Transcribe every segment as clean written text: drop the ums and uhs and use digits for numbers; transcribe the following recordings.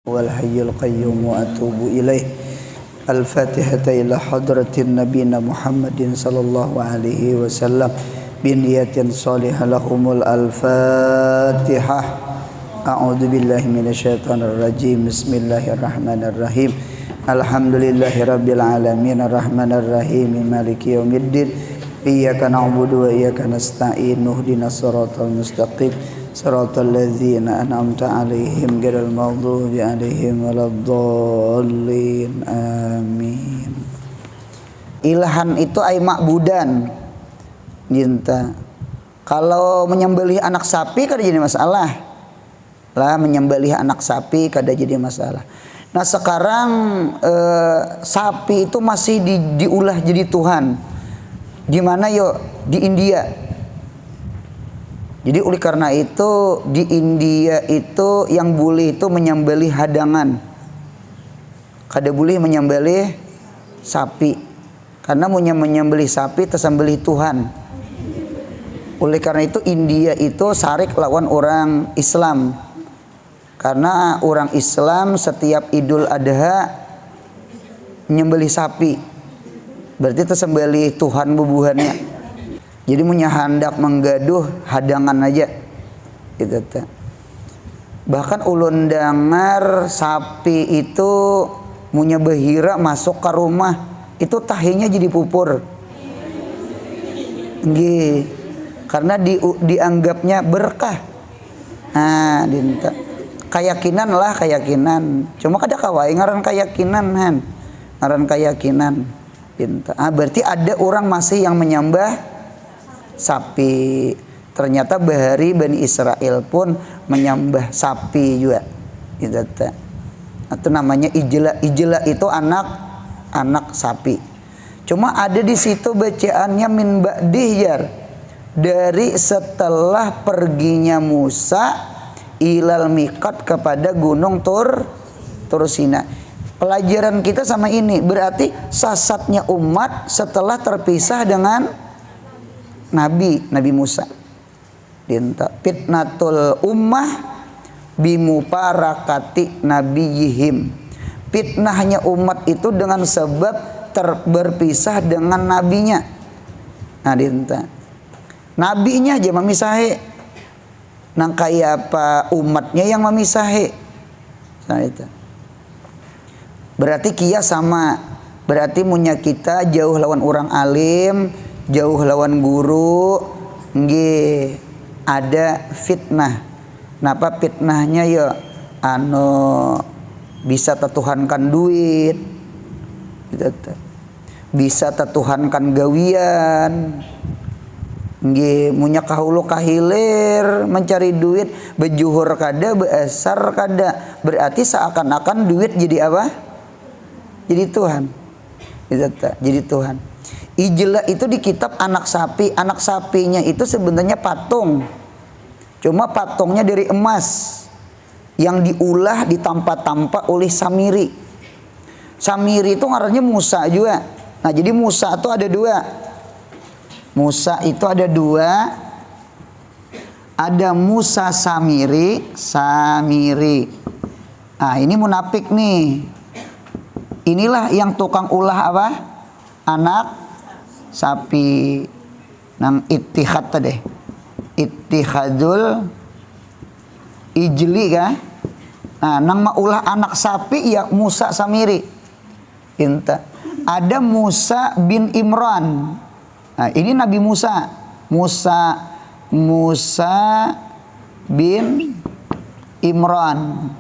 wal hayyul qayyum wa atubu ilaih. Al-Fatihata ila hadratin nabiyina Muhammadin sallallahu alaihi wasallam biniyatin salihah lahumul al-Fatihah. A'udzu billahi minasyaitonir rajim. Bismillahirrahmanirrahim. Alhamdulillahirabbil alamin arrahmanir rahim maliki yaumiddin. Iyyaka na'budu wa iyyaka nasta'in. Ihdinas siratal mustaqim. Siratal ladzina an'amta 'alaihim ghairil maghdubi 'alaihim waladdallin. Amin. Ilhan itu ay ma'budan. Cinta. Kalau menyembelih anak sapi kada jadi masalah. Lah menyembelih anak sapi kada jadi masalah. Nah sekarang sapi itu masih diulah jadi Tuhan. Di mana yo? Di India. Jadi oleh karena itu di India itu yang boleh itu menyembelih hadangan. Kada boleh menyembelih sapi. Karena menyembelih sapi tersembelih Tuhan. Oleh karena itu India itu syarik lawan orang Islam. Karena orang Islam setiap Idul Adha menyembelih sapi. Berarti tersembelih Tuhan bubuhannya. Jadi punya hendak menggaduh hadangan aja gitu. Bahkan ulun dengar sapi itu punya behira masuk ke rumah itu tahinya jadi pupur. Nggih. Karena dianggapnya berkah. Nah, dinta. Keyakinan lah keyakinan. Cuma kada kawai ngaran keyakinan han. Ngaran keyakinan. Dinta. Berarti ada orang masih yang menyembah sapi. Ternyata bahari Bani Israel pun menyembah sapi juga. Itu namanya ijla. Ijla itu anak sapi. Cuma ada di situ bacaannya min ba'dihjar. Dari setelah perginya Musa ilal miqat kepada gunung Tur Sina. Pelajaran kita sama ini berarti sesatnya umat setelah terpisah dengan Nabi Musa. Dinta fitnatul ummah bimuparakati nabiyihim. Fitnahnya umat itu dengan sebab berpisah dengan nabinya. Nah dinta. Nabinya aja memisahi. Nang kayak apa umatnya yang memisahi. Nah itu. Berarti kia sama. Berarti munya kita jauh lawan orang alim, jauh lawan guru, nggih ada fitnah. Napa fitnahnya ya bisa tetuhankan duit. Gitu. Bisa tetuhankan gawian. Nggih munya kahulu kahilir mencari duit, bejuhur kada, beesar kada. Berarti seakan-akan duit jadi apa? Jadi Tuhan. Gitu. Jadi Tuhan. Ijla itu di kitab anak sapi. Anak sapinya itu sebenarnya patung. Cuma patungnya dari emas yang diulah ditampa-tampa oleh Samiri. Samiri itu ngarannya Musa juga. Nah jadi Musa itu ada dua. Musa itu ada dua. Ada Musa Samiri. Nah ini munafik nih. Inilah yang tukang ulah apa? Anak sapi. Nang ittihad tadi. Ittihadul ijli kan? Nah, nang maulah anak sapi ya Musa Samiri. Inta. Ada Musa bin Imran. Nah, ini Nabi Musa. Musa bin Imran.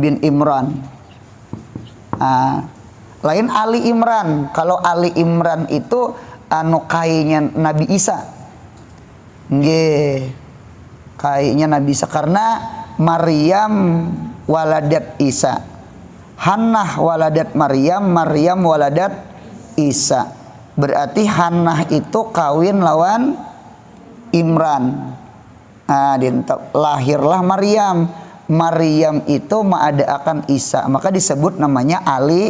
Bin Imran. Lain Ali Imran. Kalau Ali Imran itu kainya Nabi Isa. Nggih. Kainya Nabi Isa karena Maryam waladat Isa. Hannah waladat Maryam, Maryam waladat Isa. Berarti Hannah itu kawin lawan Imran. Lahirlah Maryam. Maryam itu mengadakan Isa, maka disebut namanya Ali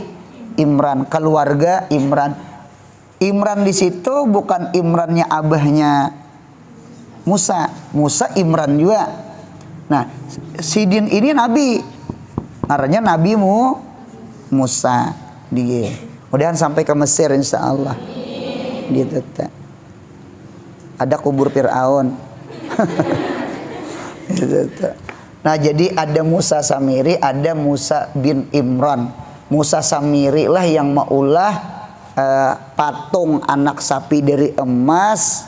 Imran, keluarga Imran. Imran di situ bukan Imrannya abahnya Musa Imran juga. Nah, Sidin ini nabi. Ngarannya Nabi Musa. Dia. Mudahan sampai ke Mesir insya Allah. Gitu teh. Ada kubur Fir'aun. Gitu teh. Nah jadi ada Musa Samiri, ada Musa bin Imran. Musa Samiri lah yang maulah patung anak sapi dari emas,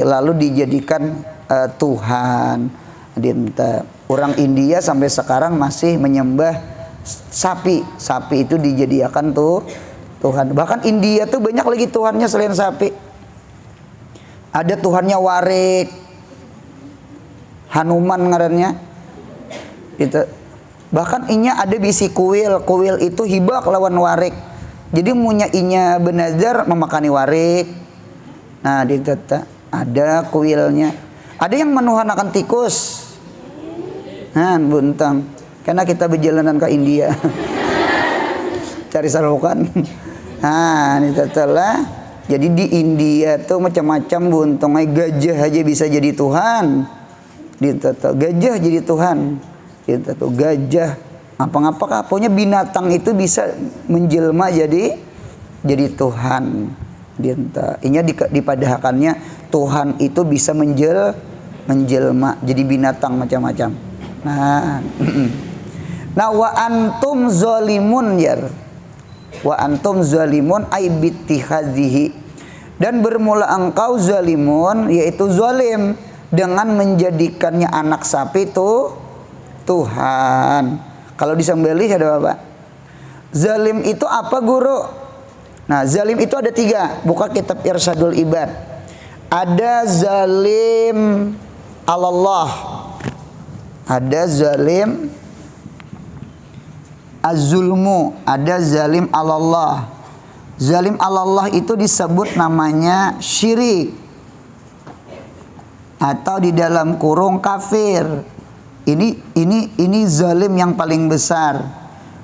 lalu dijadikan Tuhan. Orang India sampai sekarang masih menyembah sapi. Sapi itu dijadikan Tuhan. Bahkan India tuh banyak lagi Tuhannya selain sapi. Ada Tuhannya warik, Hanuman ngarannya. Itu. Bahkan inya ada bisi kuil itu hibak lawan warik. Jadi munya inya benazar memakani warik. Nah, di ada kuilnya. Ada yang menuhanakan tikus. Nah, buntang. Karena kita berjalanan ke India. Cari sarukan. Nah, ini tetelah. Jadi di India tuh macam-macam buntung. Gajah aja bisa jadi Tuhan. Gajah jadi Tuhan. Gajah. Apa-apa pokoknya binatang itu bisa menjelma jadi Tuhan. Inya dipadahakannya Tuhan itu bisa menjelma jadi binatang macam-macam. Nah wa antum zalimun yar. Wa antum zalimun ay bittihadhihi. Dan bermula engkau zalimun yaitu zalim dengan menjadikannya anak sapi itu Tuhan. Kalau disembelih ada apa? Zalim itu apa guru? Nah zalim itu ada 3. Buka kitab Irsyadul Ibad. Ada zalim alallah. Ada zalim az-zulmu. Ada zalim alallah. Zalim alallah itu disebut namanya syirik. Atau di dalam kurung kafir. Ini zalim yang paling besar.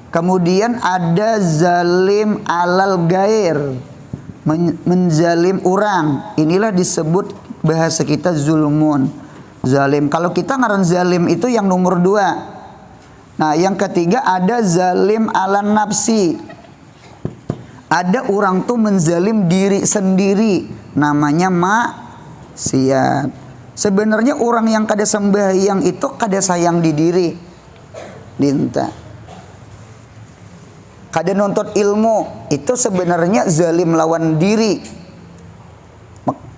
Kemudian ada zalim alal gair, menzalim orang. Inilah disebut bahasa kita zulmun, zalim. Kalau kita ngaran zalim itu yang nomor 2. Nah yang ketiga ada zalim ala nafsi. Ada orang tuh menzalim diri sendiri, namanya maksiat. Sebenarnya orang yang kada sembahyang itu kada sayang di diri. Dinta. Kada nuntut ilmu itu sebenarnya zalim lawan diri.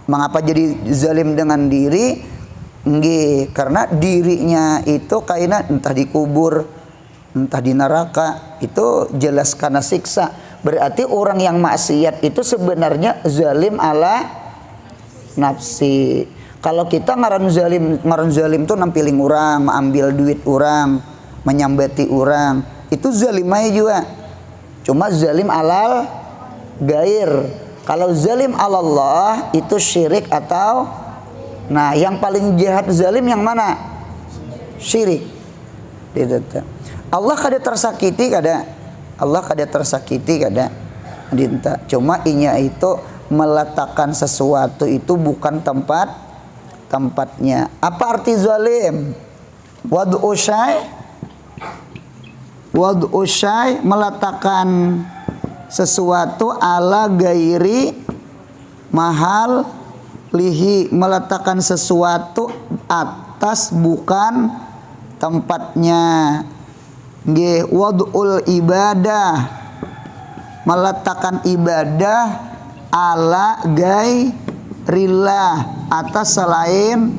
Mengapa jadi zalim dengan diri? Nggih, karena dirinya itu kayaknya entah dikubur, entah di neraka, itu jelas karena siksa. Berarti orang yang maksiat itu sebenarnya zalim ala nafsi. Kalau kita ngaran zalim tuh nampiling orang, mengambil duit orang, menyambati orang, itu zalim aja juga. Cuma zalim alal gair. Kalau zalim alallah itu syirik atau yang paling jahat zalim yang mana? Syirik. Allah kada tersakiti kada. Allah kada tersakiti kada. Cuma inya itu meletakkan sesuatu itu bukan tempatnya. Apa arti zalim? Wad'u syai meletakkan sesuatu ala gairi mahal lihi, meletakkan sesuatu atas bukan tempatnya. Nggih, wad'ul ibadah meletakkan ibadah ala gairillah atas selain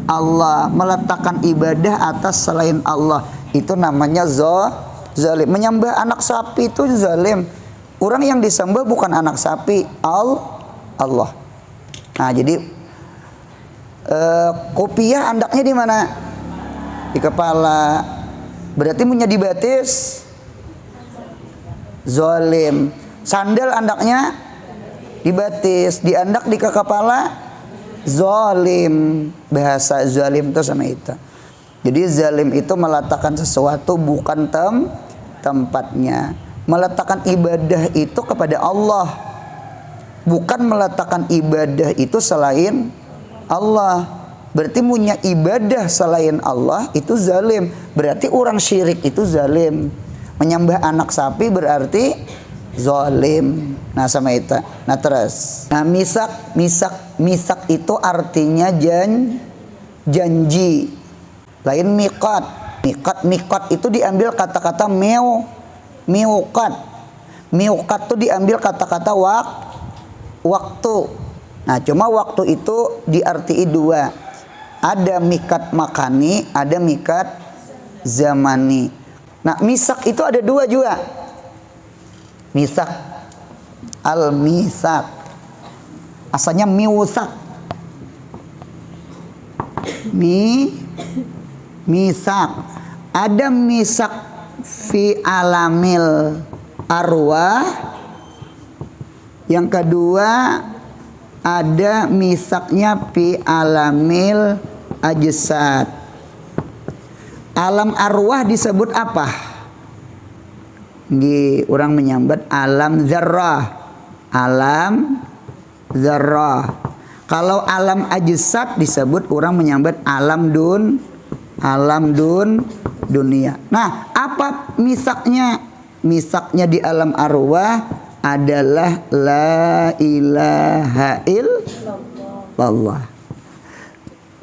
Allah, meletakkan ibadah atas selain Allah, itu namanya zalim. Menyembah anak sapi itu zalim. Orang yang disembah bukan anak sapi, Allah. Nah jadi kopiah andaknya di mana? Di kepala. Berarti punya dibatis zalim. Sandal andaknya dibatis, diandak di kepala zalim. Bahasa zalim itu sama itu. Jadi zalim itu meletakkan sesuatu bukan tempatnya. Meletakkan ibadah itu kepada Allah, bukan meletakkan ibadah itu selain Allah. berarti punya ibadah selain Allah itu zalim. Berarti orang syirik itu zalim. Menyembah anak sapi berarti zalim. Nah sama itu. Nah terus. Nah misak itu artinya janji. Lain miqat. Miqat itu diambil kata-kata miuqat. Miuqat itu diambil kata-kata waktu. Nah cuma waktu itu diartii dua. Ada mikat makani, ada mikat zamani. Nah misak itu ada dua juga. Misak, al-misak, asalnya miusak, misak. Ada misak fi alamil arwah. Yang kedua ada misaknya fi alamil ajsad. Alam arwah disebut apa? Orang menyambat alam zarrah. Alam zarrah. Kalau alam ajsad disebut orang menyambat alam dunia. Nah, apa misaknya? Misaknya di alam arwah adalah la ilaha illallah.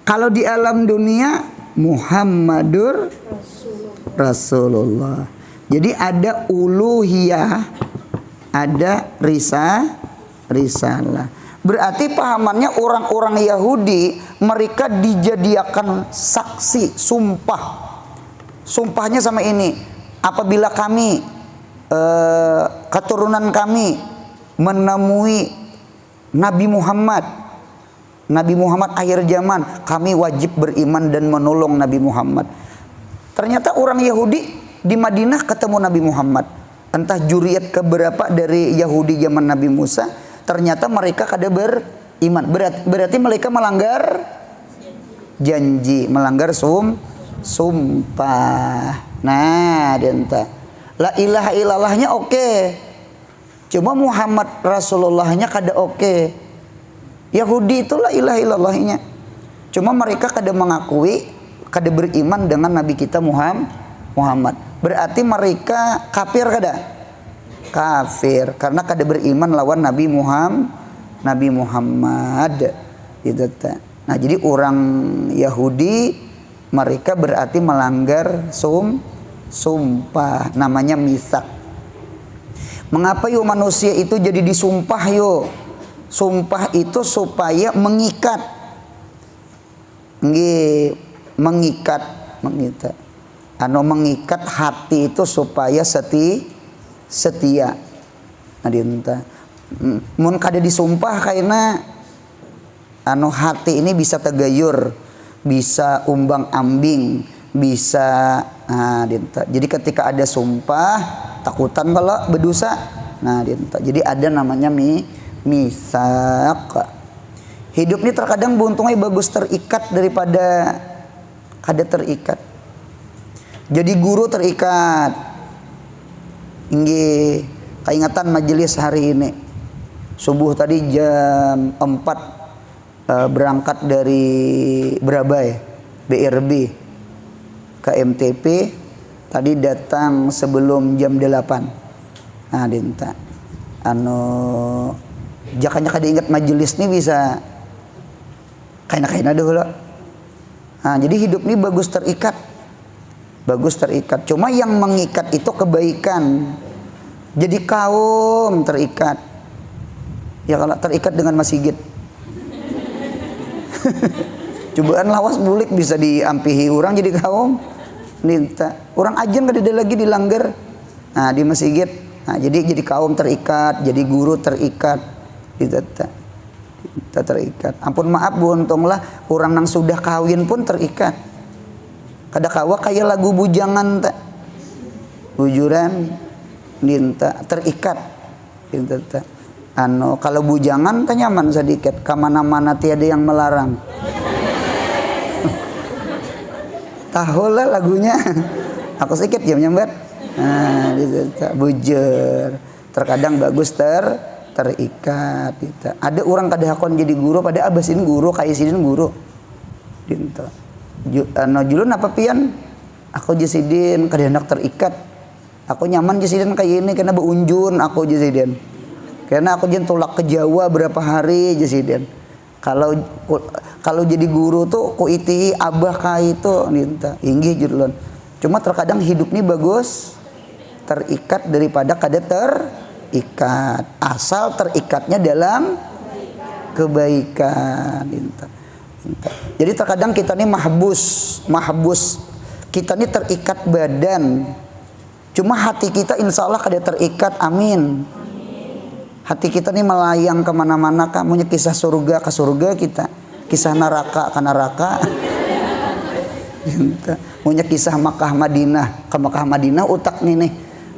Kalau di alam dunia Muhammadur Rasulullah. Jadi ada uluhiyah, ada risalah. Berarti pahamannya orang-orang Yahudi mereka dijadikan saksi, sumpah. Sumpahnya sama ini, apabila kami keturunan kami menemui Nabi Muhammad akhir zaman, kami wajib beriman dan menolong Nabi Muhammad. Ternyata orang Yahudi di Madinah ketemu Nabi Muhammad. Entah juriat keberapa dari Yahudi zaman Nabi Musa, ternyata mereka kada beriman. Berarti mereka melanggar janji, melanggar sumpah. Nah, denta. La ilaha illallahnya oke. Cuma Muhammad Rasulullahnya kada oke. Yahudi itu la ilaha illallahnya. Cuma mereka kada mengakui, kada beriman dengan Nabi kita Muhammad. Berarti mereka kafir kada? Kafir karena kada beriman lawan Nabi Muhammad. Gitu. Nah, jadi orang Yahudi mereka berarti melanggar sumpah, namanya misak. Mengapa manusia itu jadi disumpah Sumpah itu supaya mengikat. Mengikat. Mengikat hati itu supaya setia. Nah, mun kada disumpah karena hati ini bisa tegayur, bisa umbang-ambing, bisa jadi ketika ada sumpah takutan kalau berdosa. Nah, jadi ada namanya misak. Hidup ini terkadang buntungnya bagus terikat daripada kada terikat. Jadi guru terikat. Keingatan majelis hari ini. Subuh tadi jam 4 berangkat dari Brabai, BRB ke MTP. Tadi datang sebelum jam 8. Nah, dinta. Jakanya kada ingat majelis ini bisa kaina dulu. Nah, jadi hidup ini bagus terikat. Cuma yang mengikat itu kebaikan. Jadi kaum terikat. Ya kalau terikat dengan masjid. Cobaan lawas bulik bisa diampihi orang jadi kaum. Ninta. Orang ajan kada ada lagi dilanggar. Nah, di masjid. Nah, jadi kaum terikat, jadi guru terikat. Kita terikat. Ampun maaf buntunglah orang yang sudah kawin pun terikat. Kada kawa kayak lagu bujangan tak. Bujuran dinta terikat. Dinta. Kalau bujangan teh nyaman sedikit, kamana-mana tiada yang melarang. Tahu lah lagunya. Aku sedikit ya menyambat. Nah, dinta bujur. Terkadang bagus terikat. Dinta. Ada orang kada hakon jadi guru pada abasin guru, kaisin guru. dinta julun apa pian aku jasidin kada hendak terikat aku nyaman jasidin kayak ini karena beunjun aku jasidin karena aku jen tolak ke Jawa berapa hari jasidin kalau jadi guru tuh ku iti abah ka itu dinta inggih julun cuma terkadang hidup ini bagus terikat daripada kada terikat asal terikatnya dalam kebaikan dinta. Jadi terkadang kita ini mahbus kita ini terikat badan cuma hati kita insya Allah kada terikat amin hati kita ini melayang kemana-mana kamunya kisah surga ke surga kita kisah neraka ke neraka punya kisah Makkah Madinah ke Makkah Madinah utak nih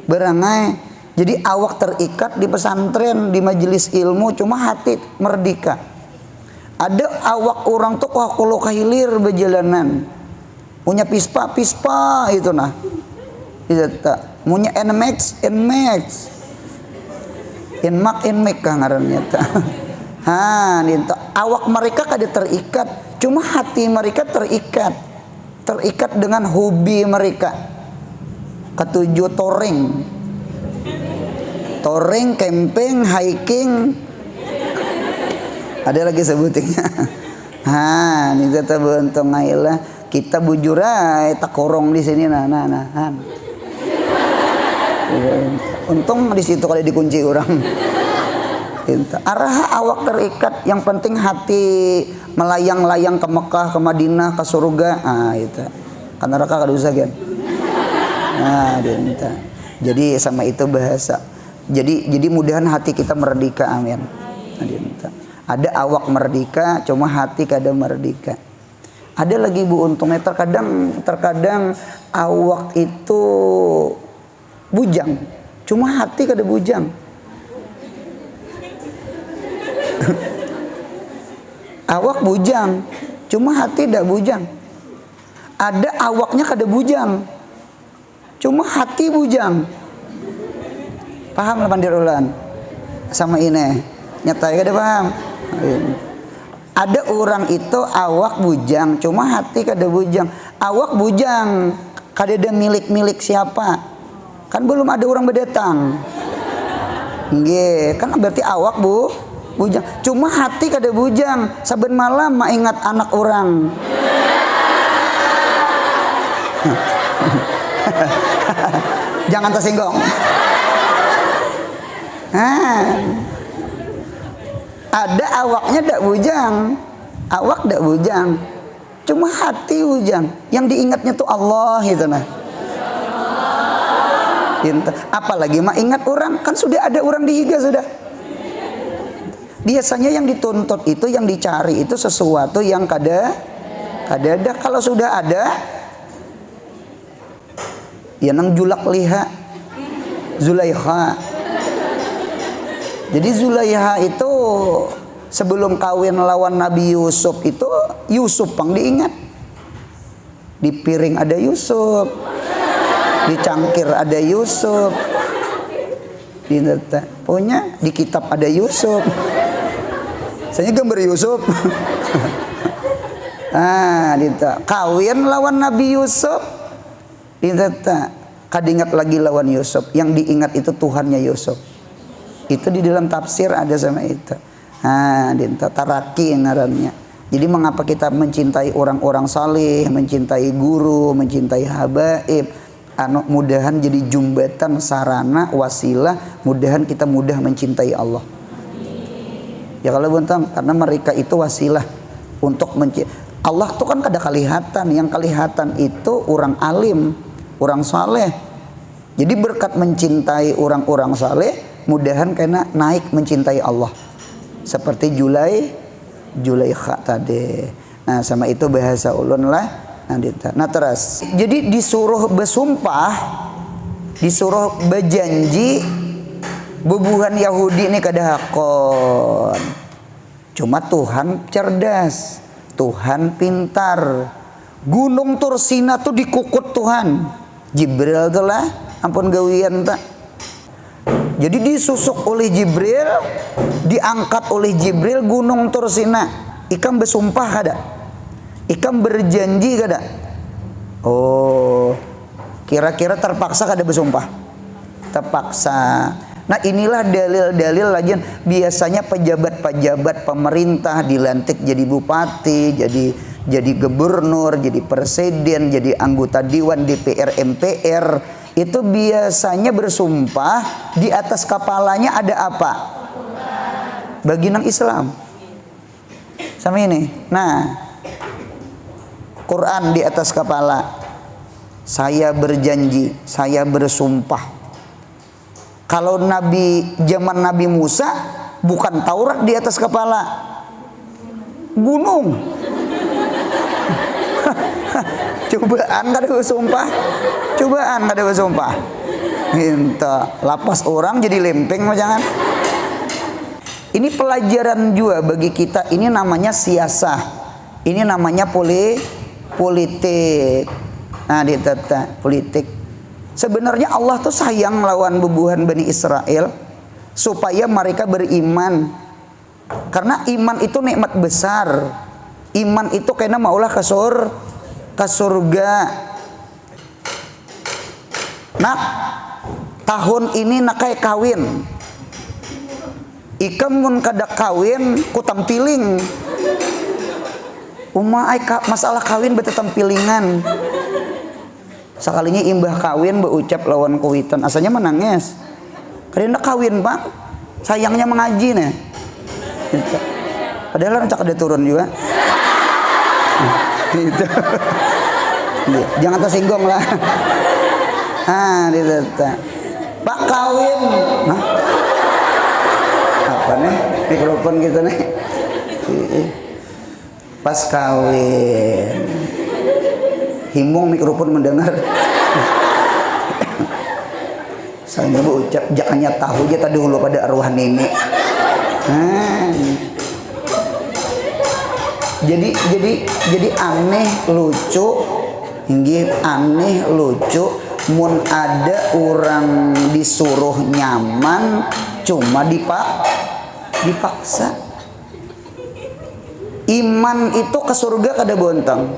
berangai jadi awak terikat di pesantren di majelis ilmu cuma hati merdeka. Ada awak orang tuh kalau kahilir berjalanan punya pispa itu nah itu tak punya nmax kah ngarannya tak awak mereka kada terikat cuma hati mereka terikat dengan hobi mereka ketujuh touring camping hiking ada lagi sebutingnya ini kita bentung ailah kita bujur tak korong di sini nah untung di situ kali dikunci orang arah awak terikat yang penting hati melayang-layang ke Mekah ke Madinah ke surga itu kan neraka kada usah kan jadi sama itu bahasa jadi mudahan hati kita merdeka amin ada awak merdeka cuma hati kada merdeka ada lagi Bu untungnya terkadang awak itu bujang cuma hati kada bujang awak bujang cuma hati tidak bujang ada awaknya kada bujang cuma hati bujang paham lah pandirulan sama ini nyata kada paham ada orang itu awak bujang cuma hati kada bujang awak bujang kada ada milik siapa kan belum ada orang berdatang nggih kan berarti awak bujang cuma hati kada bujang saben malam ingat anak orang jangan tersinggung ada awaknya ndak bujang awak ndak bujang cuma hati bujang yang diingatnya tuh Allah itu nah apalagi ingat orang kan sudah ada orang dihiga sudah biasanya yang dituntut itu yang dicari itu sesuatu yang kada ada kalau sudah ada ya nang julak liha Zulaikha jadi Zulaikha itu sebelum kawin lawan Nabi Yusuf itu Yusuf pang diingat di piring ada Yusuf di cangkir ada Yusuf di kitab ada Yusuf saya gambar Yusuf kawin lawan Nabi Yusuf kadingat lagi lawan Yusuf yang diingat itu Tuhannya Yusuf itu di dalam tafsir ada sama itu taraki ngarannya jadi mengapa kita mencintai orang-orang saleh mencintai guru mencintai habaib mudahan jadi jembatan sarana wasilah mudahan kita mudah mencintai Allah ya kalau buntang karena mereka itu wasilah untuk Allah tuh kan kada kelihatan yang kelihatan itu orang alim orang saleh jadi berkat mencintai orang-orang saleh mudahan kena naik mencintai Allah seperti Zulaikha tadi nah sama itu bahasa ulun lah nah terus jadi disuruh bersumpah disuruh berjanji bubuhan Yahudi ini kada hakon cuma Tuhan cerdas Tuhan pintar gunung Tursina tuh dikukut Tuhan Jibril tuh lah ampun gawian tak jadi disusuk oleh Jibril diangkat oleh Jibril gunung Tursina ikam bersumpah kada Ikam berjanji kada? Oh, kira-kira terpaksa kada bersumpah? Terpaksa. Nah inilah dalil-dalil lagian biasanya pejabat-pejabat pemerintah dilantik jadi bupati, jadi gubernur, jadi presiden, jadi anggota dewan, DPR, MPR, itu biasanya bersumpah di atas kepalanya ada apa? Baginang Islam. Sama ini. Nah, Quran di atas kepala. Saya berjanji, saya bersumpah. Kalau zaman Nabi Musa bukan Taurat di atas kepala, gunung. Cobaan kada bersumpah. Cobaan kada bersumpah. Minta lapas orang jadi lempeng jangan. Ini pelajaran juga bagi kita. Ini namanya siasah. Ini namanya politik. Nah, ditata politik. Sebenarnya Allah tuh sayang lawan bubuhan Bani Israel supaya mereka beriman. Karena iman itu nikmat besar. Iman itu kena maulah ke surga. Nak, tahun ini nakai kawin. Ikam mun kada kawin ku tampiling. Masalah kawin beta tampilingan. Sekalinya imbah kawin berucap lawan kuitan, asalnya menangis. Karena kawin pak, sayangnya mengaji nih. Padahal rancak ada turun juga. Gitu. Jangan tersinggung lah. Gitu. Pak kawin. Hah? Apa nih? Mikrofon gitu nih. Pas kawin. Himung mikrofon mendengar. Saya berucap jangannya tahu aja tadi dulu pada arwah nenek. Jadi aneh lucu, aneh lucu. Mun ada orang disuruh nyaman, cuma dipaksa. Iman itu ke surga kada bontang.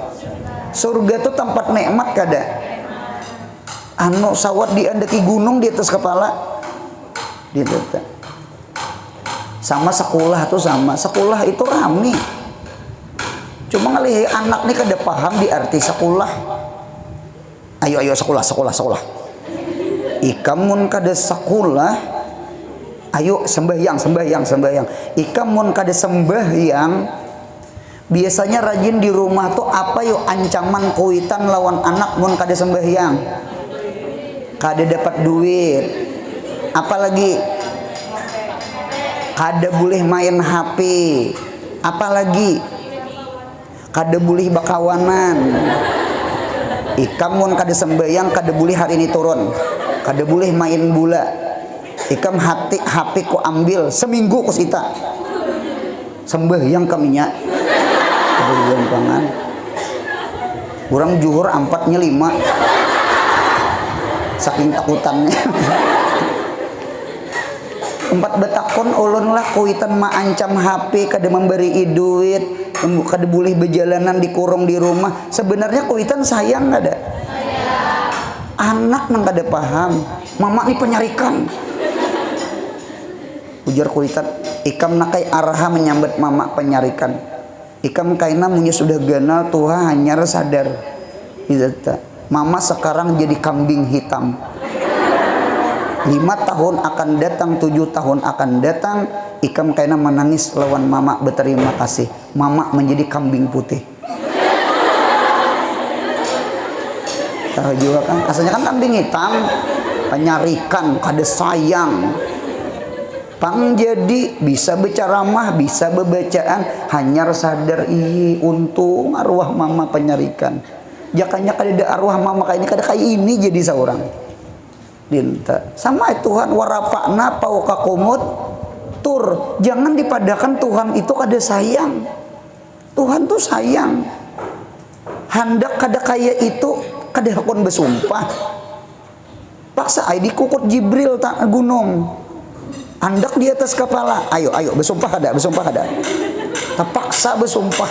Surga itu tempat nikmat kada. Anu sawat diandaki gunung di atas kepala. Gitu. Sama sekolah tuh sama. Sekolah itu rame. Cuma ngelihat anak nih kada paham di arti sekolah. Ayo sekolah. Ikam mun kada sekolah, ayo sembahyang. Ikam mun kada sembahyang, biasanya rajin di rumah tuh apa yuk ancaman kuitan lawan anak mun kada sembahyang. Kada dapat duit. Apalagi kada boleh main HP. Apalagi kada boleh bakawanan. Ikam mun kada sembahyang kada boleh hari ini turun. Kada boleh main bola. Ikam HP ku ambil seminggu ku sita. Sembahyang kaminya. Gampangan. Kurang juhur 4-nya 5. Saking takutannya. 4 betakon ulun lah kuitan maancam HP kada memberi duit, kada boleh berjalanan dikurung di rumah. Sebenarnya kuitan sayang kada? Anak nang kada paham. Mama ni penyarikan. Ujar kuitan, ikam nakai araha menyambut mama penyarikan. Ikam kaina munya sudah ganal tuha hanyar sadar. Gitu. Mama sekarang jadi kambing hitam. 5 tahun akan datang, 7 tahun akan datang, ikam kaina menangis lawan mama berterima kasih. Mama menjadi kambing putih. Tahu juga kan? Asalnya kan kambing hitam, penyarikan, kada sayang. Pang jadi bisa berceramah, bisa berbacaan, hanyar sadar untung arwah mama penyarikan. Jakanya kada ada arwah mama kayaknya kada kayak ini jadi seorang. Dinta. Sama Tuhan warafa'na fawqakumut tur. Jangan dipadakan Tuhan itu kada sayang. Tuhan tuh sayang. Hendak kada kaya itu kada hakon bersumpah. Paksa ai dikukut Jibril tak gunung. Hendak di atas kepala. Ayo bersumpah kada. Terpaksa bersumpah.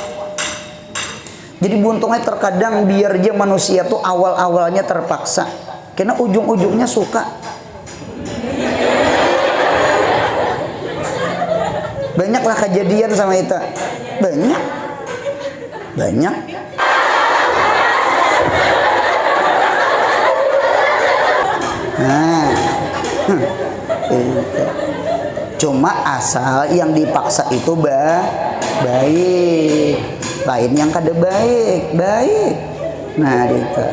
Jadi buntungnya terkadang biar aja manusia tuh awal-awalnya terpaksa, karena ujung-ujungnya suka. Banyaklah kejadian sama itu. Banyak. Nah, cuma asal yang dipaksa itu baik, lain yang kada baik. Nah, gitu.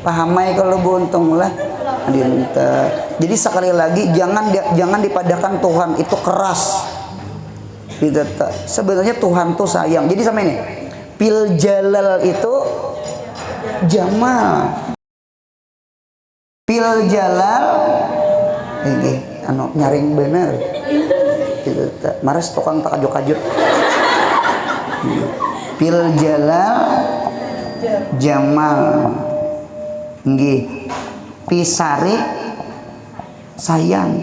Pahamai kalau buntung lah. Jadi sekali lagi jangan dipadakan Tuhan itu keras. Gitu. Sebenarnya Tuhan tuh sayang. Jadi sama ini, pil jalal itu jamal. Pil jalal ini nyaring bener. Gitu. Maras tukang tak kajut-kajut. Pil jalal jamal. Nggih. Pisari sayang.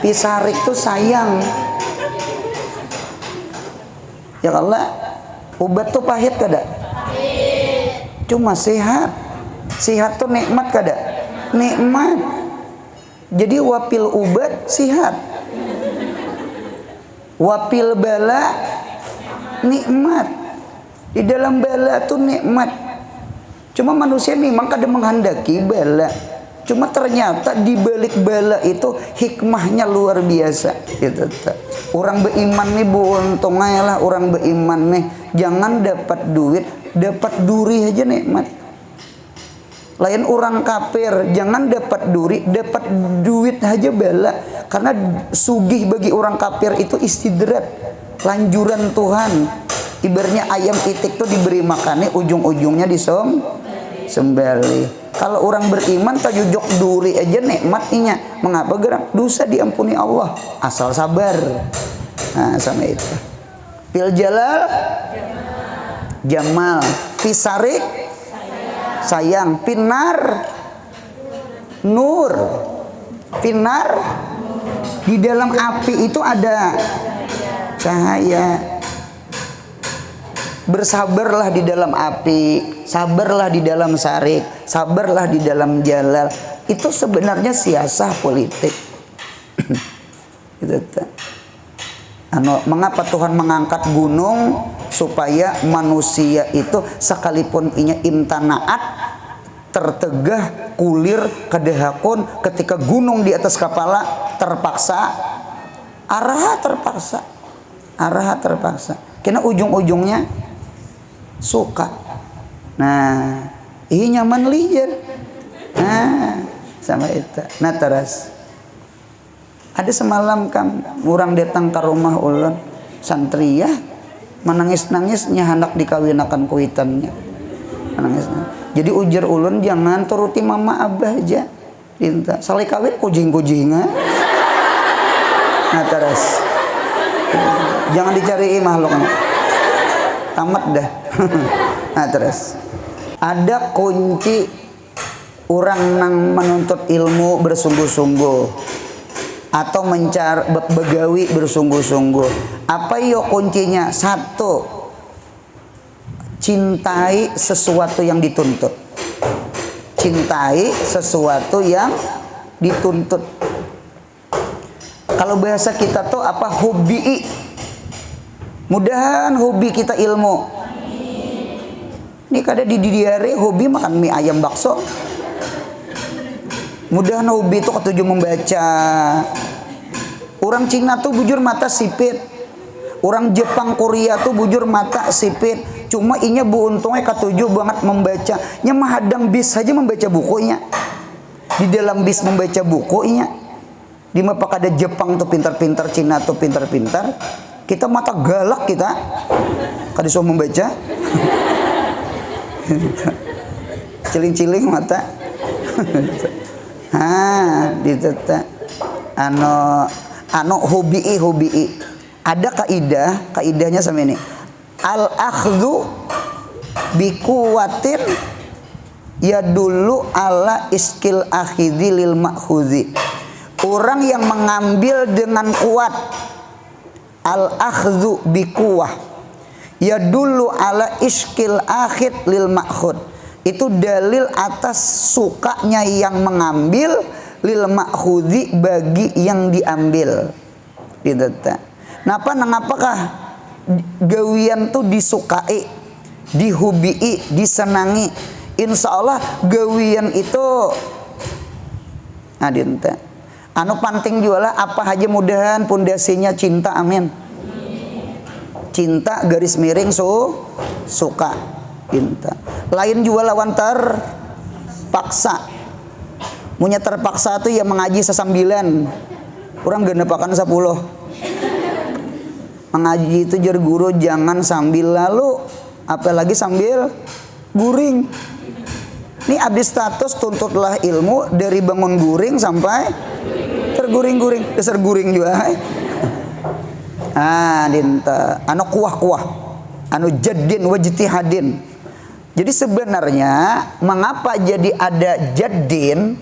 Pisarik tuh sayang. Ya Allah, obat tuh pahit kada? Cuma sehat. Sehat tuh nikmat kada? Nikmat. Jadi wapil obat sehat. Wapil bala nikmat. Di dalam bala tuh nikmat. Cuma manusia memang kada menghendaki bala. Cuma ternyata di balik bala itu hikmahnya luar biasa. Gitu. Orang beriman nih buntung lah, orang beriman nih jangan dapat duit, dapat duri aja nikmat. Lain orang kafir, jangan dapat duri, dapat duit aja bala. Karena sugih bagi orang kafir itu istidrat, lanjuran Tuhan. Ibaratnya ayam itik tuh diberi makannya, ujung-ujungnya disembelih. Kalau orang beriman tajujok duri aja nikmatnya. Mengapa gerak? Dosa diampuni Allah asal sabar. Nah, sama itu. Pil jalal jamal, pisarik sayang, pinar nur. Pinar di dalam api itu ada cahaya. Bersabarlah di dalam api, sabarlah di dalam sarik, sabarlah di dalam jalal. Itu sebenarnya siasah politik. Gitu. Mengapa Tuhan mengangkat gunung? Supaya manusia itu sekalipun inya imtanaat, tertegah, kulir, kedehakun, ketika gunung di atas kepala terpaksa, arah terpaksa. Karena ujung-ujungnya suka. Nah, ini nyaman liar. Nah, sama itu. Nah, terus ada semalam kan orang datang ke rumah ulun santriyah menangis-nangisnya hendak dikawinakan kuitannya. Menangis. Jadi ujar ulun jangan turuti mama abah aja. Pinta. Salih kawin kujing-kujingan. Nah, terus jangan dicari makhluknya. Tamat dah. Nah, terus ada kunci orang nang menuntut ilmu bersungguh-sungguh atau mencari begawi bersungguh-sungguh. Apa yo kuncinya? Satu, cintai sesuatu yang dituntut. Cintai sesuatu yang dituntut. Kalau bahasa kita tuh apa? Hobi. Mudahan hobi kita ilmu. Ini kada di diare hobi makan mie ayam bakso. Mudahan hobi itu ketujuh membaca. Orang Cina tuh bujur mata sipit. Orang Jepang Korea tuh bujur mata sipit. Cuma inya buuntungnya ketujuh banget membaca. Nya mahadang bis saja membaca bukunya. Di dalam bis membaca bukunya. Di mapa kada Jepang tuh pintar-pintar, Cina tuh pintar-pintar. Kita mata galak kita. Kada suka membaca. Ciling-ciling mata. Hobi. Ada kaidahnya sama ini. Al akhdhu bi quwwatin yadullu ala iskil akhidhi lil ma'khudhi. Orang yang mengambil dengan kuat al-akhdhu biquwah yadullu ala iskil akhid lil ma'khud. Itu dalil atas sukanya yang mengambil, lil ma'khudhi bagi yang diambil. Gitu. Apakah gawian tuh disukai, dihubii, disenangi? Insya Allah gawian itu adinta anu penting jualah apa aja, mudahan pondasinya cinta, amin. Cinta garis miring suka cinta. Lain juga lawan terpaksa. Munya terpaksa tuh ya mengaji sesambilan, orang genepakan 10. Mengaji itu jar guru jangan sambil lalu, apalagi sambil guring. Ini abis status tuntutlah ilmu dari bangun guring sampai terguring-guring, dasar guring juga. Dinta anu kuah-kuah, anu jaddin wajtihadin. Jadi sebenarnya mengapa jadi ada jaddin?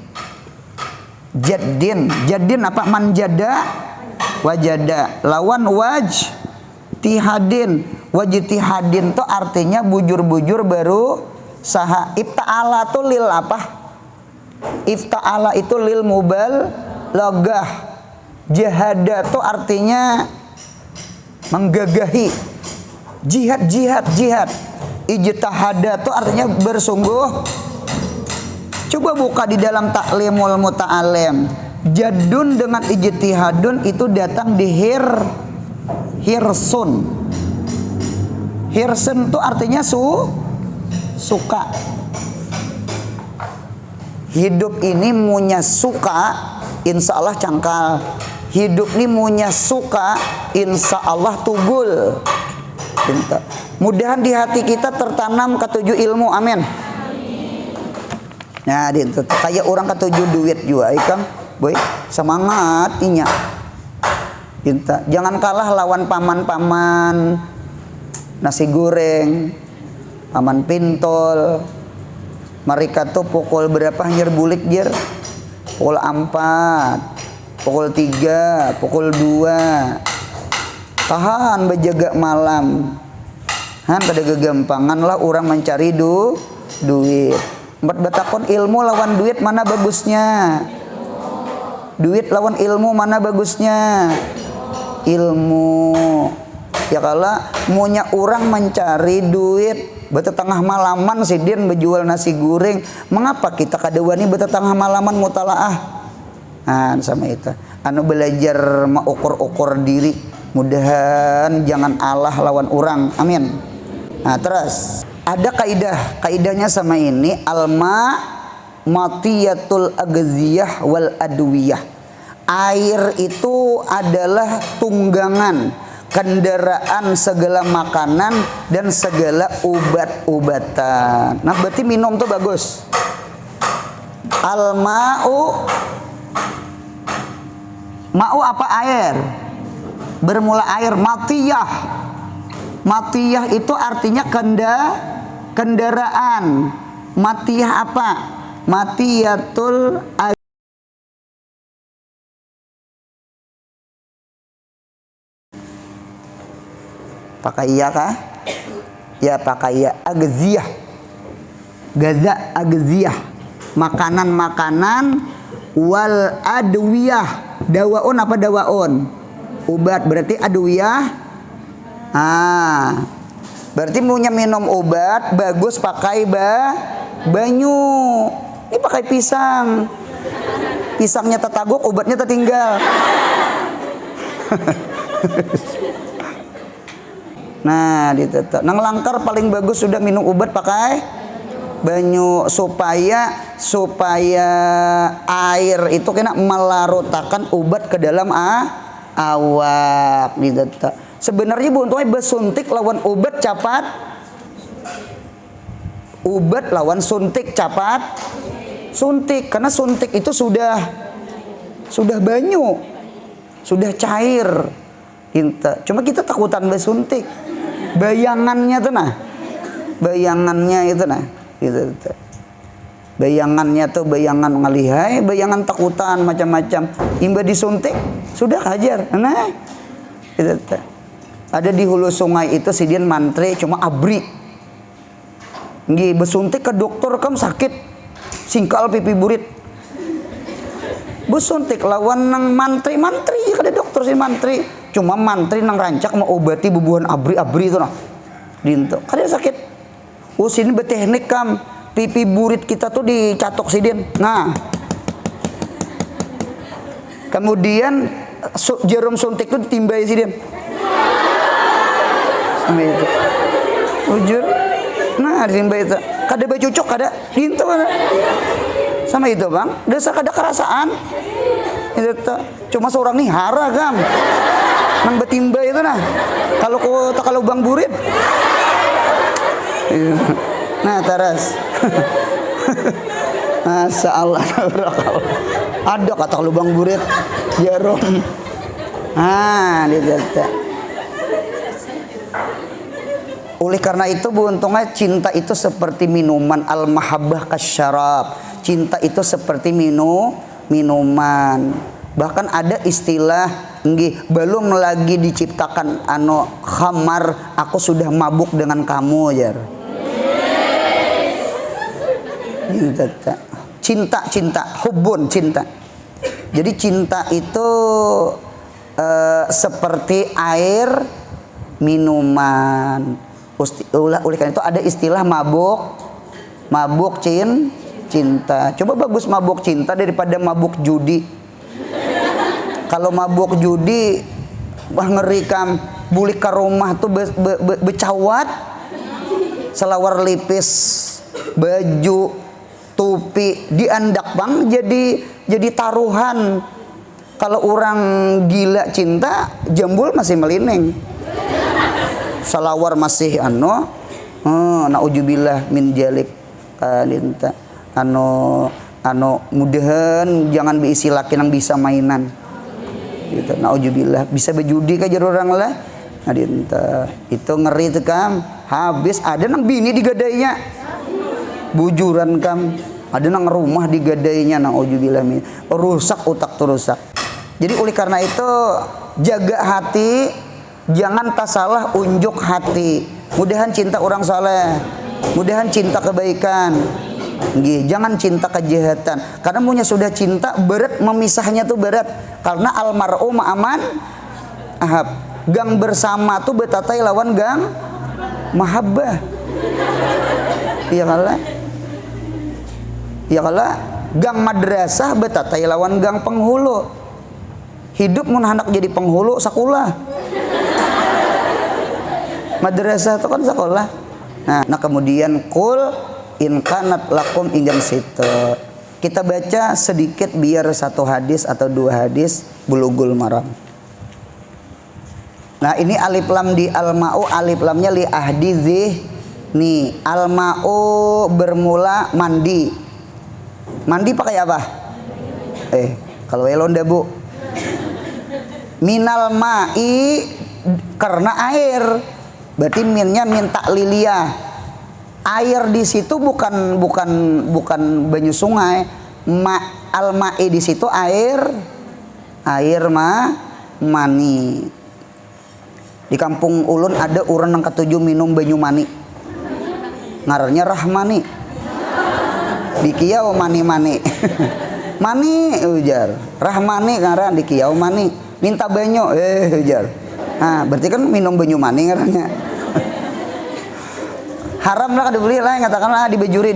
Jaddin apa? Manjada wajada lawan wajtihadin. Wajtihadin itu artinya bujur-bujur baru saha. Ifta'ala itu lil apa? Ifta'ala itu lil mubalagah. Jahada itu artinya menggagahi. Jihad. Ijtihada itu artinya bersungguh. Coba buka di dalam Ta'limul Muta'alim. Jadun dengan ijtihadun itu datang di hirsun. Hirsun itu artinya suka. Hidup ini munya suka, insya Allah cangkal. Hidup ini munya suka, insya Allah tugul. Mudahan di hati kita tertanam ketujuh ilmu, amin. Nah, itu kayak orang ketujuh duit juga, ikan, boy, semangat inya. Jangan kalah lawan paman-paman nasi goreng, paman pintol. Mereka tuh pukul berapa nyerbulik jer? Pukul 4, pukul 3, pukul 2. Tahan berjaga malam. Kada kegampangan lah orang mencari duit. Empat batakon ilmu lawan duit mana bagusnya? Duit lawan ilmu mana bagusnya? Ilmu. Ya kala maunya orang mencari duit betetengah malaman sidin berjual nasi goreng. Mengapa kita kadewani betetengah malaman mutalaah? Sama itu. Anu belajar mengukur-ukur diri. Mudahan jangan Allah lawan orang. Amin. Terus ada kaidahnya sama ini, alma matiyatul agziyah wal adwiyah. Air itu adalah tunggangan, kendaraan segala makanan dan segala obat-obatan. Nah, berarti minum tuh bagus. Ma'u apa? Air. Bermula air. Matiyah itu artinya kendaraan. Matiyah apa? Matiyatul pakai iya kah? Ya pakai iya. Agziyah. Gaza agziyah. Makanan-makanan wal adwiyah. Dawaun apa dawaun? Obat. Berarti adwiyah. Berarti punya minum obat bagus pakai banyu. Ini pakai pisang. Pisangnya tetaguk, obatnya tertinggal. Nah, ditetak. Nang langkar paling bagus sudah minum obat pakai banyu supaya air itu kena melarutakan obat ke dalam awak ditetak. Sebenarnya buntutnya besuntik lawan obat capat. Obat lawan suntik capat. Suntik karena suntik itu sudah banyu, sudah cair. Cuma kita takutan besuntik. Bayangannya itu nah. Bayangannya tuh bayangan ngalihai, bayangan takutan macam-macam. Imba disuntik sudah hajar. Nah, gitu. Ada di hulu sungai itu sidin mantri cuma abri. Nggih besuntik ke dokter kam sakit. Singkal pipi burit. Besuntik lawan nang mantri kada dokter si mantri. Cuma mantri nang rancak mau obati bubuhan abri itu nah. Dinto. Kada sakit. Sini beteknik kam. Pipi burit kita tuh dicatok sidin. Nah. Kemudian jarum suntik tuh ditimbai sidin. Sama itu. Jujur. Nah, ditimbai itu. Kada bacucok kada. Dinto kada. Sama itu, Bang. Desa kada kerasaan. Itu cuma seorang nih hara kam. Nang betimbai itu nah. Kalau Bang burit. Nah, taras. Masya Allah. Ada kata lubang burit jarum. Dijata. Oleh karena itu beruntungnya cinta itu seperti minuman, al-mahabbah kasyarab. Cinta itu seperti minuman. Bahkan ada istilah nggih, belum lagi diciptakan khamar, aku sudah mabuk dengan kamu jar. Cinta, hubun cinta. Jadi cinta itu seperti air minuman. Oleh karena itu ada istilah mabuk cinta. Coba bagus mabuk cinta daripada mabuk judi. Kalau mabuk judi ngeri kam, bulik ke rumah tuh becawat, selawar lipis, baju, tupi diandak Bang jadi taruhan. Kalau orang gila cinta jambul masih melining, salawar masih naujubillah min jalik dinta mudahan jangan diisi laki yang bisa mainan gitu, naujubillah bisa berjudi ka jero orang lah dinta. Itu ngeri tuh kam, habis ada nang bini digadainya bujuran kam, ada nang rumah digadainya, naujubillah min rusak otak tuh rusak. Jadi oleh karena itu jaga hati, jangan tak salah unjuk hati. Mudahan cinta orang saleh, mudahan cinta kebaikan. Nggih, jangan cinta kejahatan. Karena punya sudah cinta berat memisahnya tuh berat. Karena almar'u ma'aman ahab. Gang bersama tuh betatai lawan gang mahabbah. Iya kalah. Iya kalah. Gang madrasah betatai lawan gang penghulu. Hidup mun hendak jadi penghulu sakulah. Madrasah itu kan sekolah. Nah kemudian kul in kanat lakum injam situ. Kita baca sedikit biar satu hadis atau dua hadis Bulughul Maram. Nah ini alif lam di al-ma'u, alif lamnya li ahdi zih. Nih al-ma'u bermula mandi. Mandi pakai apa? Kalau elonda bu. Minal ma'i karena air. Berarti minnya min takliliyah. Air di situ bukan banyu sungai. Al-ma'i di situ air mani. Di kampung ulun ada urang yang ketujuh minum banyu mani. Ngarannya Rahmani. Di kiau mani. Mani ujar. Rahmani ngaran di kiau mani. Minta banyu ujar. Nah, berarti kan minum banyu mani ngarannya. Haram lah kada boleh lah, katakanlah di bejuri.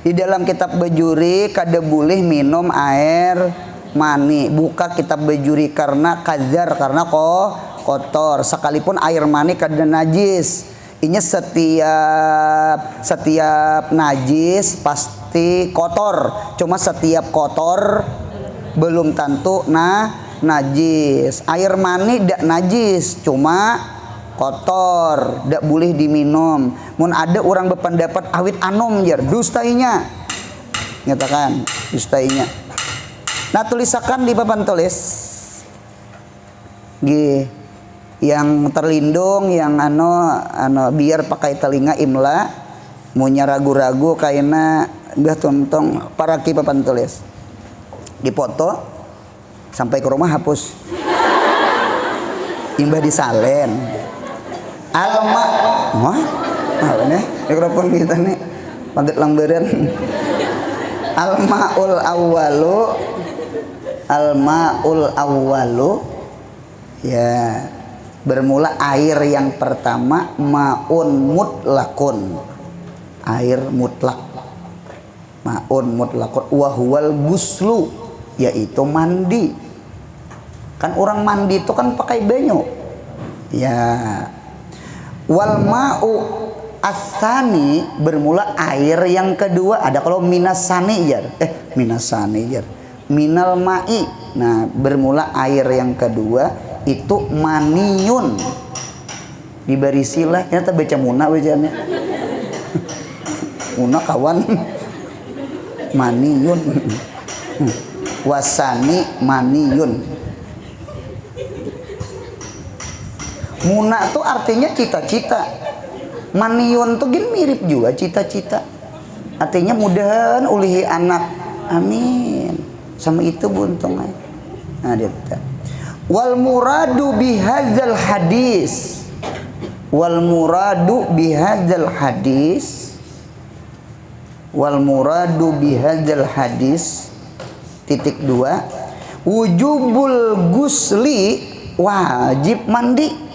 Di dalam kitab bejuri kada boleh minum air mani. Buka kitab bejuri karena kadzar, karena kotor. Sekalipun air mani kada najis. Inya setiap najis pasti kotor. Cuma setiap kotor belum tentu najis. Air mani dak najis, cuma kotor, dak boleh diminum. Mun ada orang berpendapat awit anom jar, dustainya. Nyatakan dustainya. Nah tulisakan di papan tulis. G yang terlindung, yang biar pakai telinga imla. Munya ragu-ragu kaina gah tontong paraki papan tulis. Dipoto sampai ke rumah hapus. Imbah disalen. Alma wah apa nih mikrofon kita nih paget lamberan. Almaul awwalu ya bermula air yang pertama maun mutlakun, air mutlak, maun mutlakun wahwal guslu yaitu mandi. Kan orang mandi itu kan pakai banyu ya. Wal ma'u asani bermula air yang kedua ada kalau minasani jar minal ma'i. Nah bermula air yang kedua itu maniun. Dibarisilah ternyata baca muna bacanya. Muna kawan. Maniun. Wasani maniun. Muna tuh artinya cita-cita. Maniun tuh gini mirip juga cita-cita. Artinya mudahan ulihi anak. Amin. Sama itu buntung aja. Nah dia. Wal muradu bihadzal hadis. Wal muradu bihadzal hadis. Wal muradu bihadzal hadis. Titik 2. Wujubul gusli wajib mandi.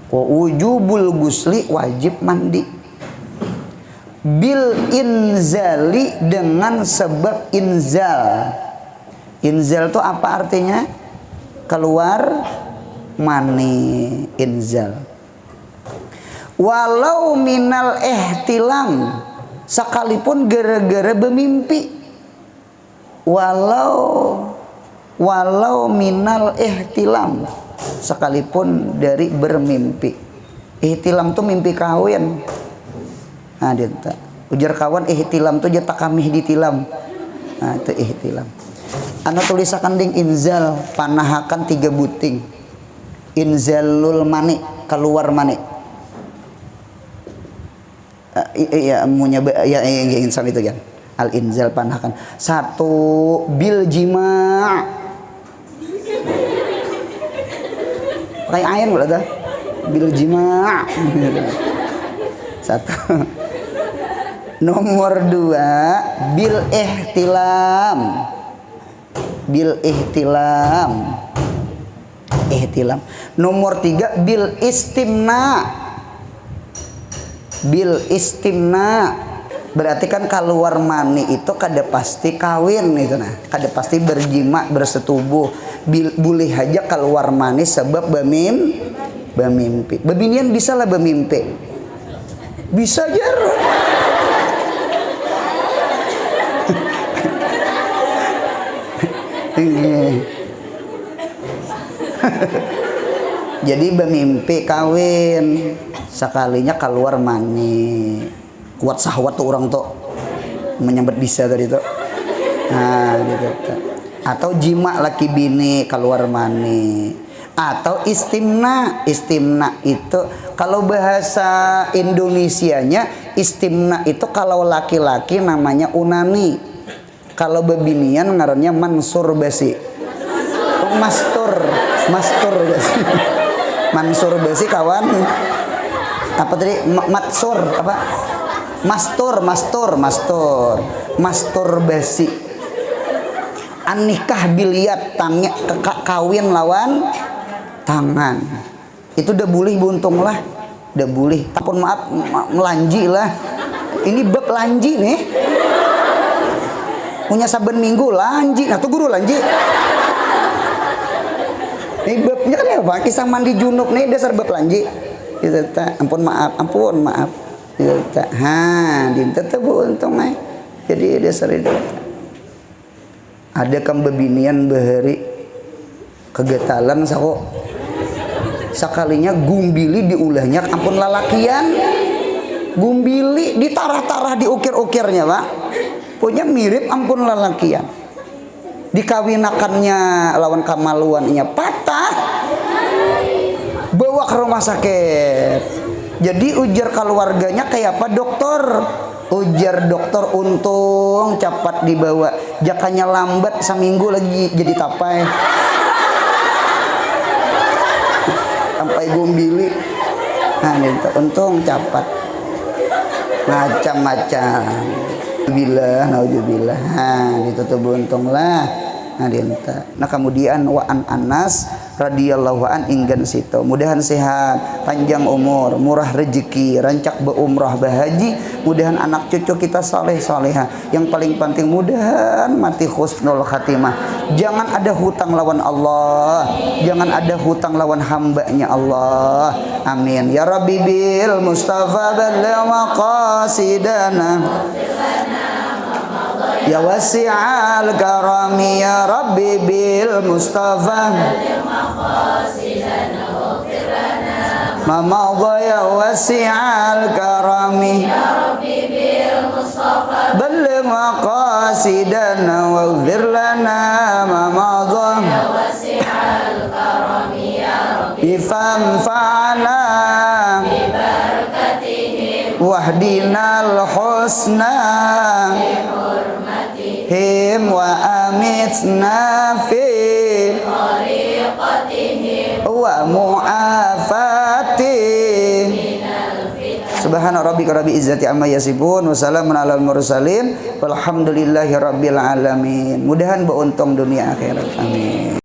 Wujubul gusli wajib mandi bil inzali dengan sebab inzal. Inzal itu apa artinya? Keluar mani, inzal. Walau minal ihtilam, sekalipun gara-gara bermimpi. Walau minal ihtilam, sekalipun dari bermimpi. Ihtilam tuh mimpi kawin. Nah dia ujar kawan ihtilam tuh jata kami ditilam. Nah itu ihtilam. Anu tulisakan ding inzal panahakan 3 buting. Inzalul mani keluar mani. Iya munya ya insan itu kan. Al inzal panahakan. 1 bil jima'. Pakai air enggak ada? Bil jima'. 1. Nomor 2 bil ihtilam. Bil ihtilam. Ihtilam. Nomor 3 bil istimna. Bil istimna. Berarti kan keluar mani itu kada pasti kawin itu nah. Kada pasti berjima, bersetubuh. Boleh aja keluar mani sebab bermimpi. Bebinian bisa lah bermimpi. Bisa aja. Jadi bermimpi kawin sekalinya keluar mani kuat sahwat tuh orang tuh menyambet bisa tadi tuh. Nah gitu. Atau jima laki bini keluar mani atau istimna. Istimna itu kalau bahasa Indonesianya istimna itu kalau laki-laki namanya unani, kalau bebinian ngarannya masturbasi. Masturbasi. Masturbasi kawan. Apa tadi? Matsur apa? Masturbasi. Anikah biliat tangnya kawin lawan tangan. Itu udah boleh buntung lah. Udah boleh. Takun maaf melanji lah. Ini bab lanji nih. Punya saben minggu lanji. Nah tuh guru lanji. Ini babnya kan ya Pak, kisah mandi junub nih dasar bab lanji. Gitu ta. Ampun maaf. Gitu ta. Ha, dinten teh buntung nih. Jadi dasar itu. Ada kam bebinian bahari kegetalan sako. Sekalinya gumbili diulahnya ampun lalakian. Gumbili ditarah-tarah diukir-ukirnya, Pak. Punya mirip ampun lalakian. Dikawinakannya lawan kamaluannya patah. Bawa ke rumah sakit. Jadi ujar keluarganya kayak apa dokter? Ujar dokter untung cepat dibawa. Jakanya lambat seminggu lagi jadi tapai. Sampai gumbili. Nah, itu untung capat macam-macam. Nauzubillah. Nah, ditutup untung lah. Nah, kemudian wa an Anas radhiyallahu an inggan situ. Mudahan sehat, panjang umur, murah rezeki, rancak beumrah bahaji, mudahan anak cucu kita saleh saleha. Yang paling penting mudahan mati husnul khatimah. Jangan ada hutang lawan Allah, jangan ada hutang lawan hambanya Allah. Amin ya Rabbi bil Mustafa balligh maqasidana ya wasi'al karami ya Rabbi bil Mustafa Mama ya wasi'al karami ya Rabbi bil Mustafa balligh maqasidana waghfir lana Mama ya wasi'al karami ya Rabbi fanfa'na bi barakatihim wahdinal husna him wa amitna fi tariqatihim wa mu'afati subhana rabbika rabbil izzati amma yasifun wa salamun alal mursalin walhamdulillahi rabbil alamin. Mudahan beruntung dunia akhirat. Amin.